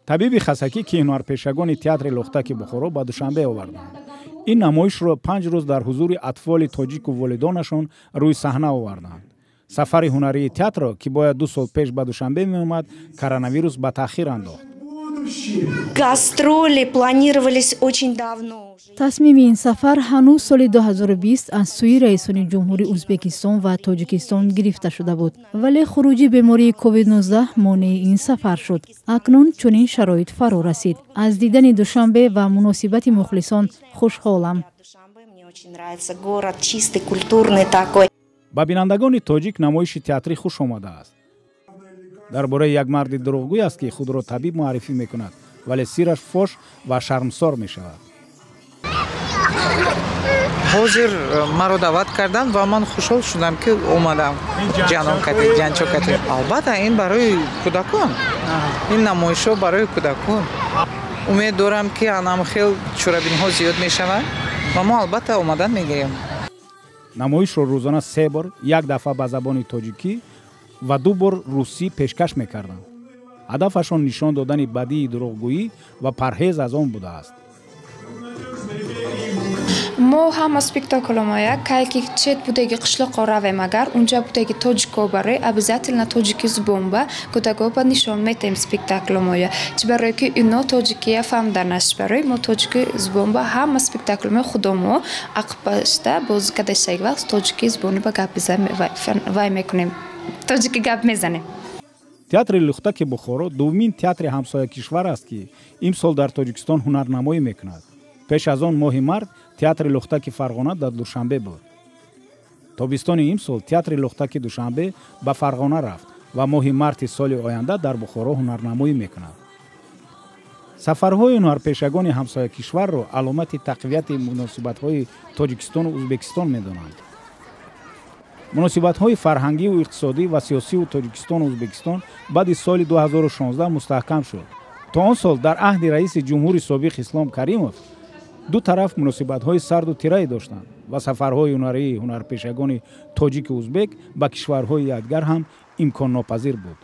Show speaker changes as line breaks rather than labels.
табиби хасакӣ ки ҳунарпешагони театри лухтаки Бухоро ба Душанбе оварданд. ин намоишро 5 рӯз дар ҳузури атфоли тоҷику волидонашон рӯи саҳна оварданд. сафари ҳунарии театрро ки бояд 2 сол пеш ба Душанбе меомад, коронавирус ба таъхир андохт.
Гастроли планировались очень давно.
тасмими ин сафар ҳанӯз соли 2020 аз сӯи раисони ҷумҳури Ӯзбекистон ва Тоҷикистон гирифта шуда буд, вале хуруҷи бемории COVID-19 монеи ин сафар шуд. акнун чунин шароит фаро расид. аз дидани Душанбе ва муносибати мухлисон хушҳолам.
ба бинандагони тоҷик намоиши театрӣ хуш омадааст. дар бораи як марди дурӯғгӯй аст ки худро табиб муаррифӣ мекунад, вале сираш фош ва шармсор мешавад.
ҳозир маро даъват карданд ва ман хушҳол шудам ки омадам. ҷанчокати албатта ин барои кӯдакон, ин намоишҳо барои кӯдакон. умед дорам ки анамхел чорабиниҳо зиёд мешаванд ва мо албатта омадан мегирем.
намоишро рӯзона 3 бор, як дафъа ба забони тоҷикӣ ва 2 бор русӣ пешкаш мекарданд. ҳадафашон нишон додани бадии дурӯғгӯӣ ва парҳез аз он будааст.
мо ҳама спектакломая кайки чет будеги қишлоқо равем агар унҷа будеги тоҷико барои обязательно тоҷики зубон ба кӯдакоба нишон метем спектакломая чи барое ки ино тоҷикия фаҳмда наши барои мо тоҷики зубон ба ҳама спектакломая худомо ақбашта бозӣ кардашаи вақт тоҷики зубони ба гап вай мекунем тоҷики гап мезанем.
театри лухтаки Бухоро дуввумин театри ҳамсоя кишвар аст ки имсол дар Тоҷикистон ҳунарнамоӣ мекунад. пеш аз он моҳи март театри лухтаки Фарғона дар Душанбе буд. тобистони имсол театри лухтаки Душанбе ба Фарғона рафт ва моҳи марти соли оянда дар Бухоро ҳунарнамоӣ мекунад. сафарҳои ҳунарпешагони ҳамсоя кишварро аломати тақвияти муносибатҳои Тоҷикистону Ӯзбекистон медонанд. муносибатҳои фарҳангиву иқтисодӣ ва сиёсиву Тоҷикистону Ӯзбекистон баъди соли 2016 мустаҳкам шуд. то он сол дар аҳди раиси ҷумҳури собиқ Ислом Каримов ду тараф муносибатҳои сарду тираӣ доштанд ва сафарҳои ҳунарии ҳунарпешагони тоҷику ӯзбек ба кишварҳои якдигар ҳам имконнопазир буд.